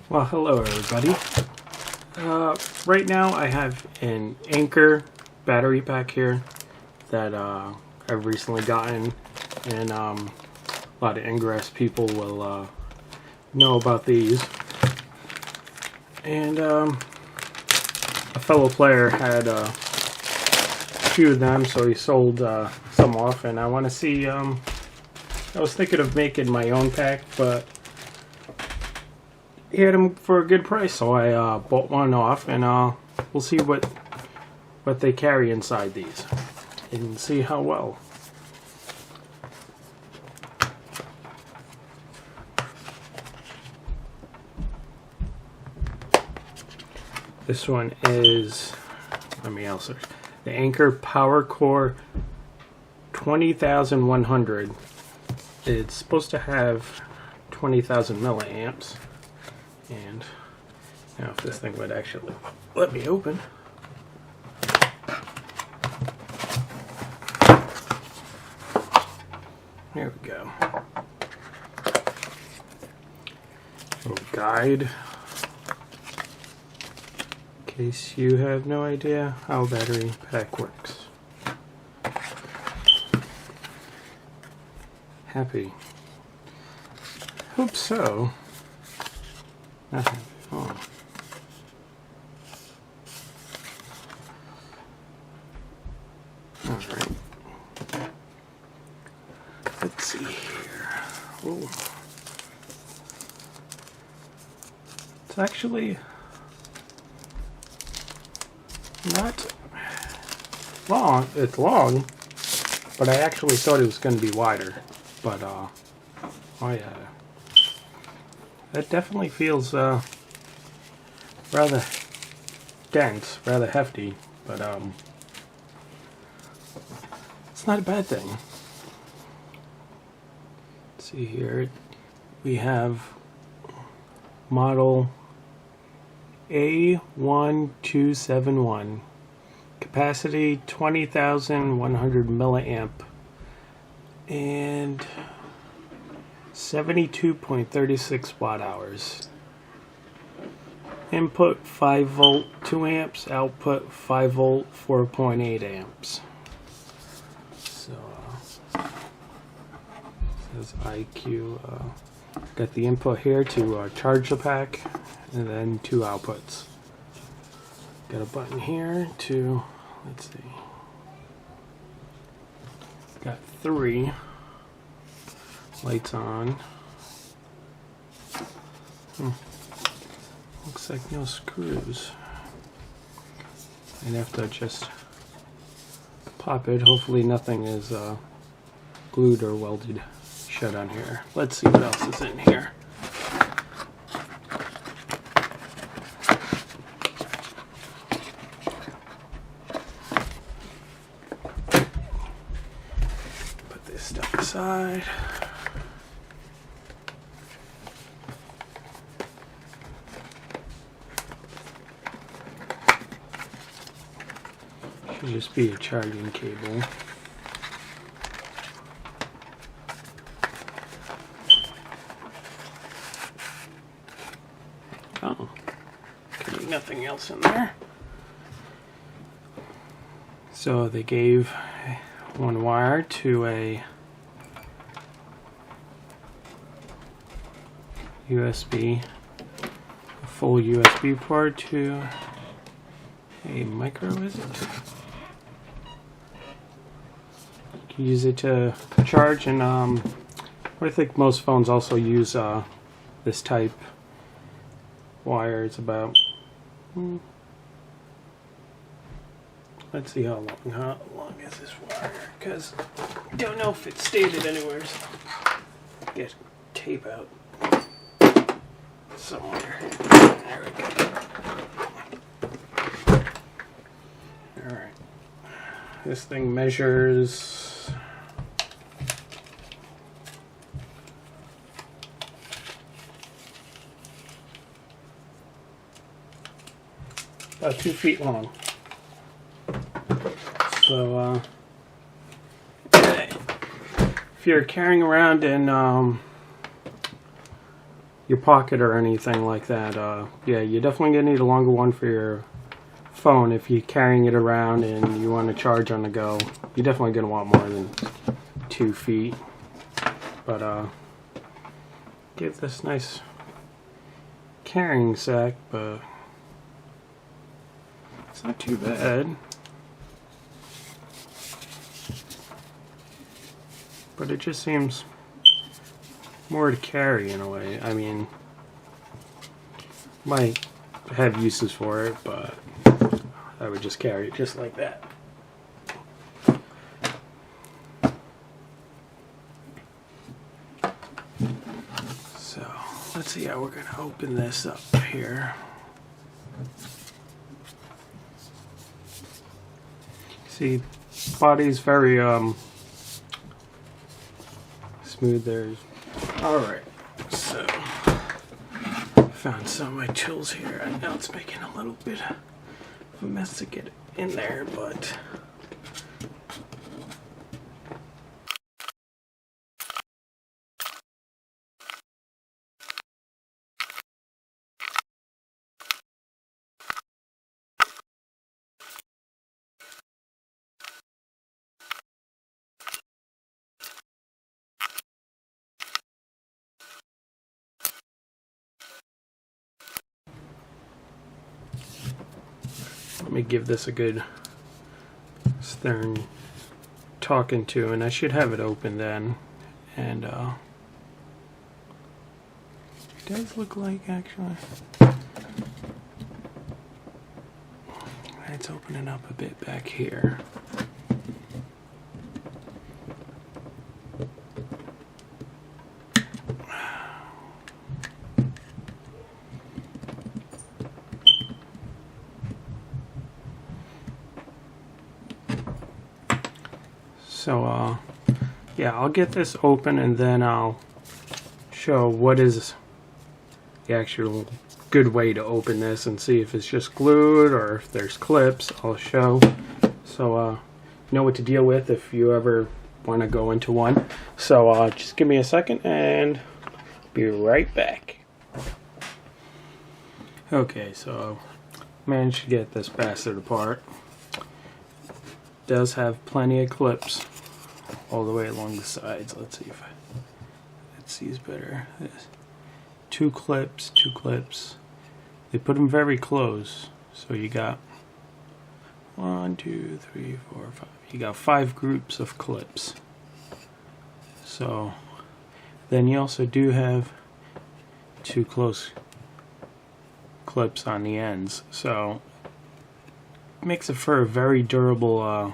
Well, hello everybody. Right now I have an Anker battery pack here that I've recently gotten, and a lot of Ingress people will know about these. And a fellow player had a few of them, so he sold some off, and I want to see. I was thinking of making my own pack, but he had them for a good price, so I bought one off, and we'll see what they carry inside these and see how well. This one is, let me also, the Anker PowerCore 20,100. It's supposed to have 20,000 milliamps. And now if this thing would actually let me open. There we go. Little guide. In case you have no idea how a battery pack works. Happy. Hope so. Nothing. Oh. Alright. Let's see here. Oh. It's actually not long. It's long, but I actually thought it was going to be wider. But, oh yeah. That definitely feels rather dense, rather hefty, but it's not a bad thing. Let's see here, we have model A1271, capacity 20,100 milliamp, and 72.36 watt hours. Input 5 volt 2 amps, output 5 volt 4.8 amps. So says IQ. Got the input here to charge the pack, and then 2 outputs. Got a button here to, let's see, got 3 lights on. Looks like no screws. I'd have to just pop it. Hopefully nothing is glued or welded shut on here. Let's see what else is in here. Put this stuff aside. Should just be a charging cable. Oh, could be nothing else in there. So they gave one wire to a USB, a full USB port to a micro, is it? Use it to charge, and I think most phones also use this type wire. It's about let's see how long is this wire, because I don't know if it's stated anywhere, so get tape out somewhere. There we go. Alright, this thing measures about 2 feet long. So if you're carrying around an your pocket or anything like that, yeah, you're definitely gonna need a longer one for your phone. If you're carrying it around and you want to charge on the go, you're definitely gonna want more than 2 feet. But give this nice carrying sack, but it's not too bad. But it just seems more to carry in a way. I mean, might have uses for it, but I would just carry it just like that. So let's see how we're going to open this up here. See, body's very smooth there. Alright, so found some of my tools here. I know it's making a little bit of a mess to get it in there, but let me give this a good stern talking to, and I should have it open then. And it does look like actually it's opening up a bit back here. So yeah, I'll get this open and then I'll show what is the actual good way to open this and see if it's just glued or if there's clips. I'll show, so you know what to deal with if you ever want to go into one. So just give me a second and be right back. Okay, so managed to get this bastard apart. Does have plenty of clips all the way along the sides. Let's see if it sees better. There's 2 clips, 2 clips. They put them very close, so you got 1, 2, 3, 4, 5. You got 5 groups of clips. So then you also do have 2 close clips on the ends, so it makes it for a very durable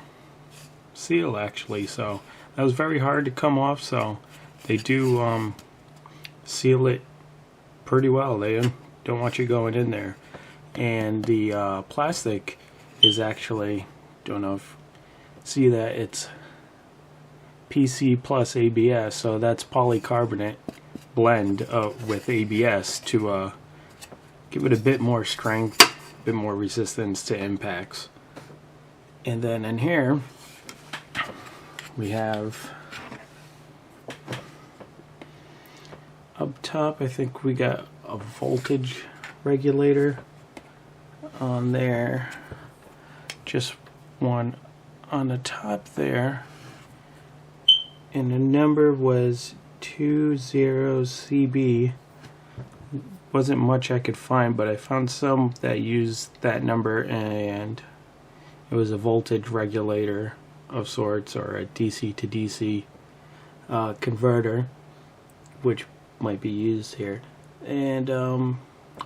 seal actually. So that was very hard to come off, so they do seal it pretty well. They don't want you going in there. And the plastic is actually, don't know if see that, it's PC plus ABS, so that's polycarbonate blend with ABS to give it a bit more strength, a bit more resistance to impacts. And then in here we have up top, I think we got a voltage regulator on there, just one on the top there, and the number was 20CB. Wasn't much I could find, but I found some that used that number, and it was a voltage regulator of sorts, or a DC to DC converter, which might be used here, and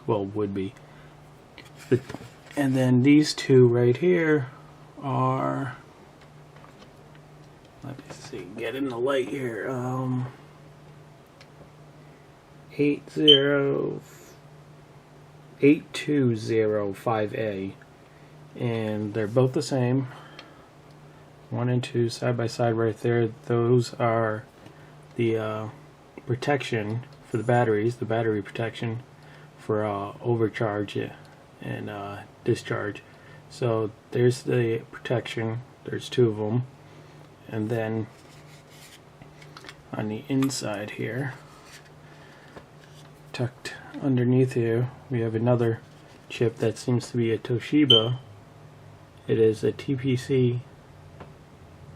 well, would be. And then these 2 right here are, let me see, get in the light here, 8205A, and they're both the same, 1 and 2 side by side right there. Those are the protection for the batteries, the battery protection for overcharge and discharge. So there's the protection, there's 2 of them, and then on the inside here, tucked underneath here, we have another chip that seems to be a Toshiba. It is a TPC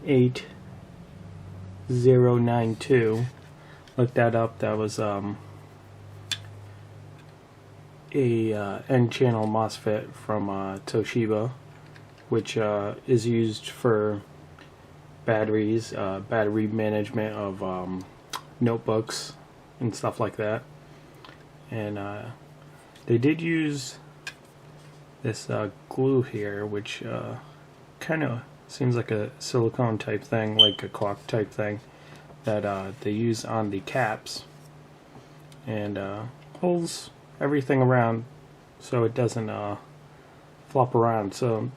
8092. Looked that up. That was a N-channel MOSFET from Toshiba, which is used for batteries, battery management of notebooks and stuff like that. And they did use this glue here, which kind of seems like a silicone type thing, like a caulk type thing that they use on the caps, and holds everything around so it doesn't flop around. So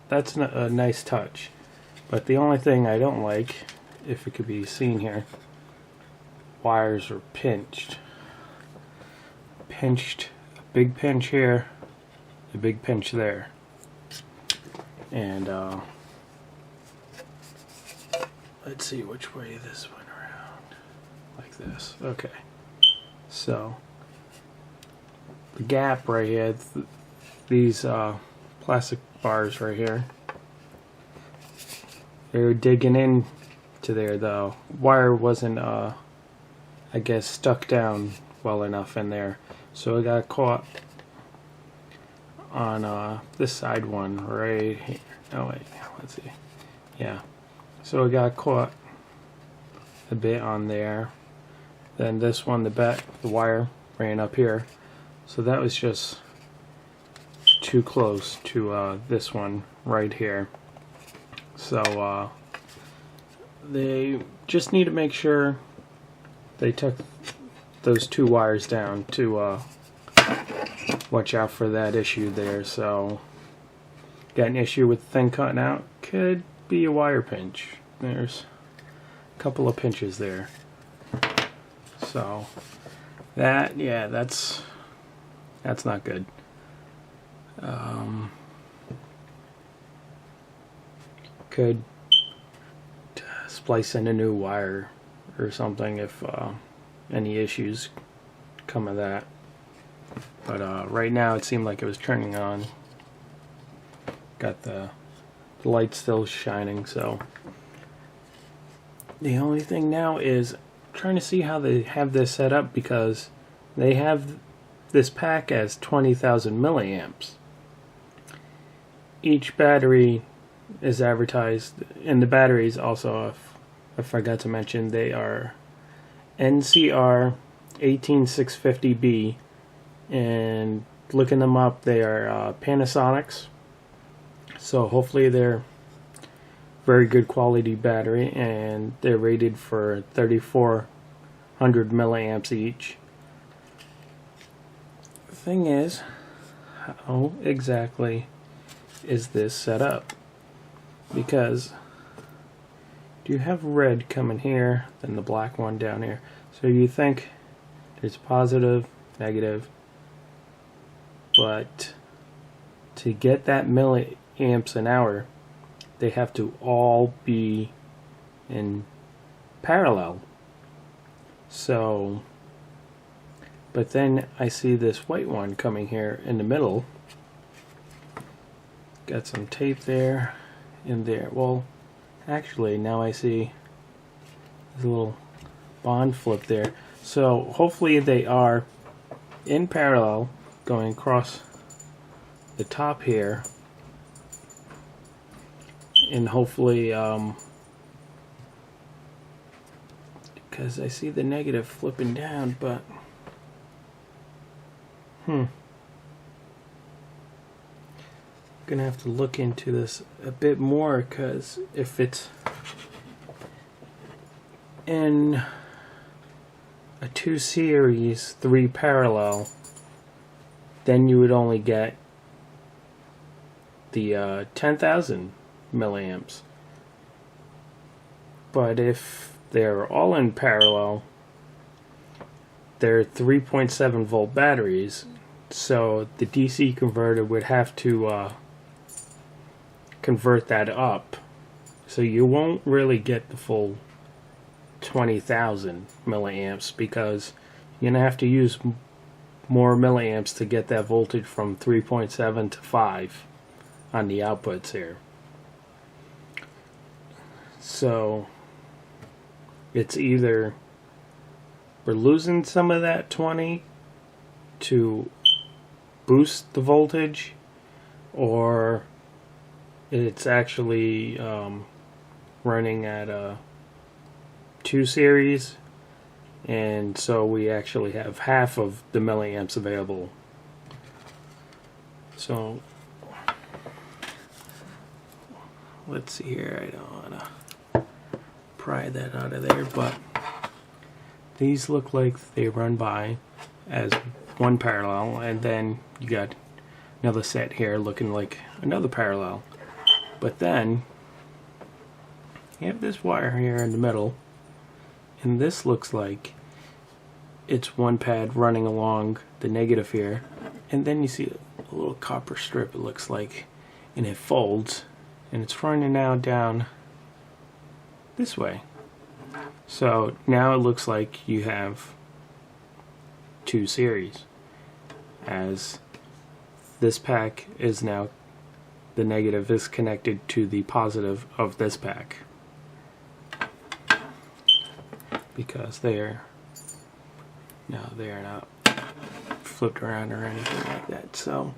that's a nice touch. But the only thing I don't like, if it could be seen here, wires are pinched. A big pinch here, a big pinch there. And let's see which way this went around. Like this. Okay. So the gap right here, these plastic bars right here, they're digging in to there. The wire wasn't I guess stuck down well enough in there, so it got caught on this side one right here. Oh wait, let's see. Yeah, so it got caught a bit on there. Then this one, the wire ran up here, so that was just too close to this one right here. So they just need to make sure they took those two wires down to watch out for that issue there. So got an issue with the thing cutting out, could be a wire pinch. There's a couple of pinches there. So that, yeah, that's not good. Could splice in a new wire or something if any issues come of that. But right now it seemed like it was turning on. Got the light still shining, so the only thing now is trying to see how they have this set up, because they have this pack as 20,000 milliamps. Each battery is advertised, and the batteries also, I forgot to mention, they are NCR 18650B, and looking them up, they are Panasonics, so hopefully they're very good quality battery, and they're rated for 3400 milliamps each. The thing is, how exactly is this set up? Because you have red coming here, then the black one down here. So you think there's positive, negative, but to get that milliamps an hour, they have to all be in parallel. So, but then I see this white one coming here in the middle. Got some tape there and there. Well, actually now I see there's a little bond flip there. So hopefully they are in parallel going across the top here, and hopefully because I see the negative flipping down, but gonna have to look into this a bit more, because if it's in a 2 series 3 parallel, then you would only get the 10,000 milliamps. But if they're all in parallel, they're 3.7 volt batteries, so the DC converter would have to convert that up, so you won't really get the full 20,000 milliamps, because you're gonna have to use more milliamps to get that voltage from 3.7 to 5 on the outputs here. So it's either we're losing some of that 20 to boost the voltage, or it's actually running at a 2 series, and so we actually have half of the milliamps available. So let's see here, I don't want to pry that out of there, but these look like they run by as one parallel, and then you got another set here looking like another parallel. But then you have this wire here in the middle, and this looks like it's one pad running along the negative here, and then you see a little copper strip, it looks like, and it folds, and it's running now down this way. So now it looks like you have 2 series, as this pack is now, the negative is connected to the positive of this pack, because they're not flipped around or anything like that. So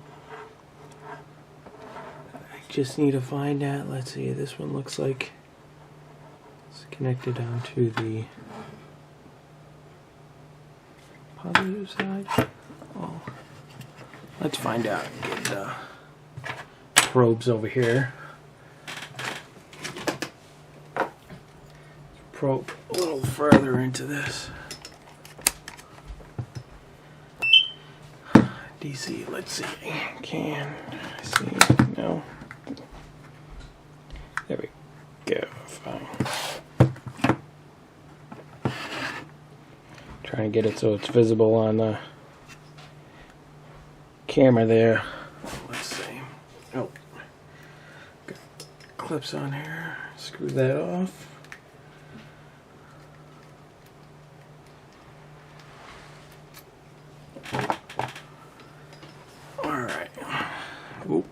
I just need to find out. Let's see, this one looks like it's connected onto the positive side. Oh, let's find out. Get the probes over here. Probe a little further into this. DC, let's see. Can I see? No. There we go. Fine. Trying to get it so it's visible on the camera there. Let's see. Oh, got clips on here. Screw that off. Alright. Oop.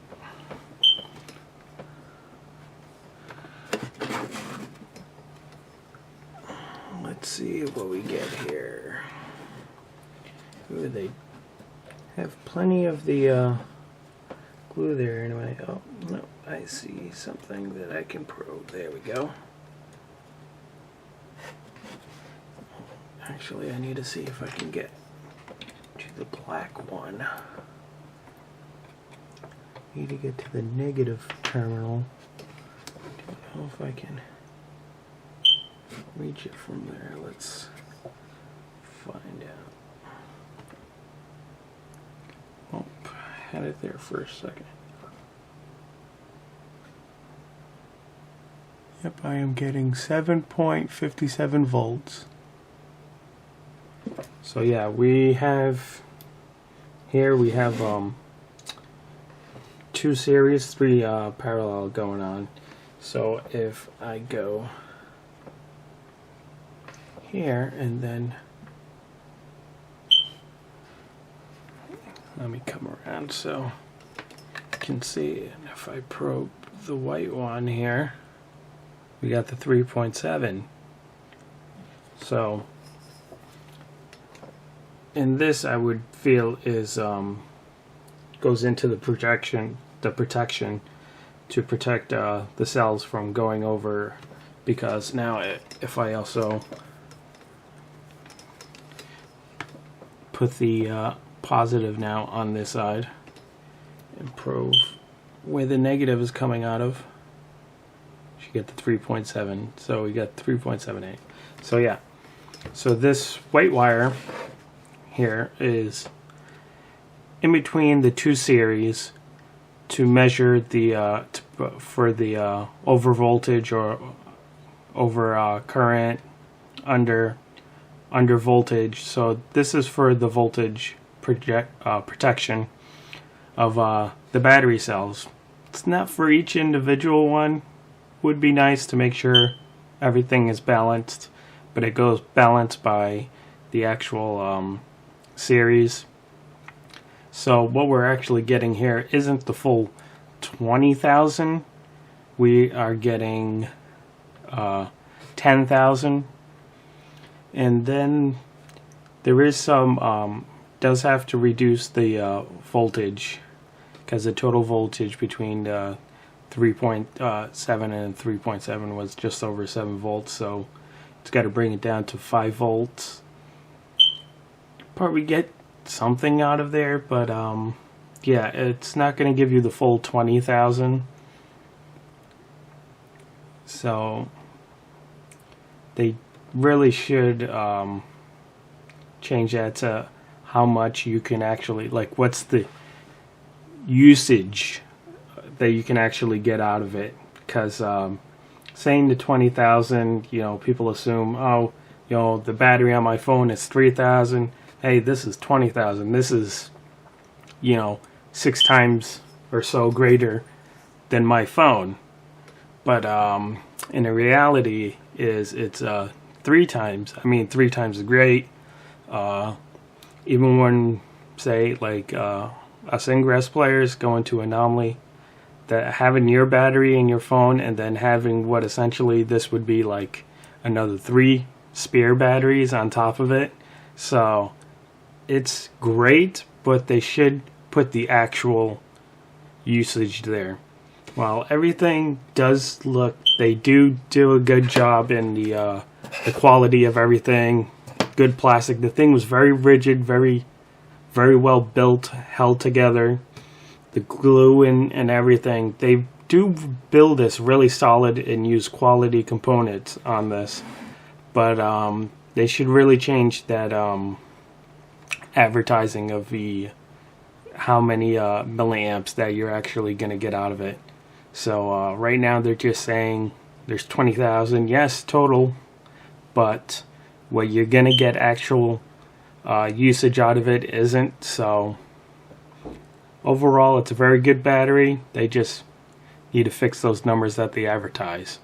Let's see what we get here. Ooh, they have plenty of the glue there anyway. Oh, no, I see something that I can probe. There we go. Actually, I need to see if I can get to the black one. Need to get to the negative terminal. Don't know if I can reach it from there. Let's find out. Oh, I had it there for a second. Yep, I am getting 7.57 volts. So yeah, we have here, we have 2 series, 3 parallel going on. So if I go here and then let me come around so you can see, and if I probe the white one here, we got the 3.7. So in this, I would feel is goes into the protection to protect the cells from going over, because now if I also put the positive now on this side and probe where the negative is coming out of, you get the 3.7. So we got 3.78. So yeah, so this white wire here is in between the 2 series to measure the for the over voltage or over current, under voltage. So this is for the voltage protection of the battery cells. It's not for each individual one. Would be nice to make sure everything is balanced, but it goes balanced by the actual series. So what we're actually getting here isn't the full 20,000. We are getting 10,000. And then there is some, does have to reduce the voltage, because the total voltage between 3.7 and 3.7 was just over 7 volts, so it's got to bring it down to 5 volts. Probably get something out of there, but yeah, it's not going to give you the full 20,000. So they really should change that to how much you can actually, like, what's the usage that you can actually get out of it. Because saying the 20,000, you know, people assume, oh, you know, the battery on my phone is 3,000. Hey, this is 20,000. This is, you know, 6 times or so greater than my phone. But in the reality is it's 3 times. I mean, 3 times is great. Even when, say, like us Ingress players go into Anomaly, that having your battery in your phone and then having what essentially this would be like another 3 spare batteries on top of it. So it's great, but they should put the actual usage there. While everything does look, they do a good job in the quality of everything. Good plastic. The thing was very rigid, very well built, held together. The glue and everything. They do build this really solid and use quality components on this. But they should really change that advertising of the how many milliamps that you're actually going to get out of it. So right now they're just saying there's 20,000, yes, total, but what you're going to get actual usage out of it isn't. So overall, it's a very good battery. They just need to fix those numbers that they advertise.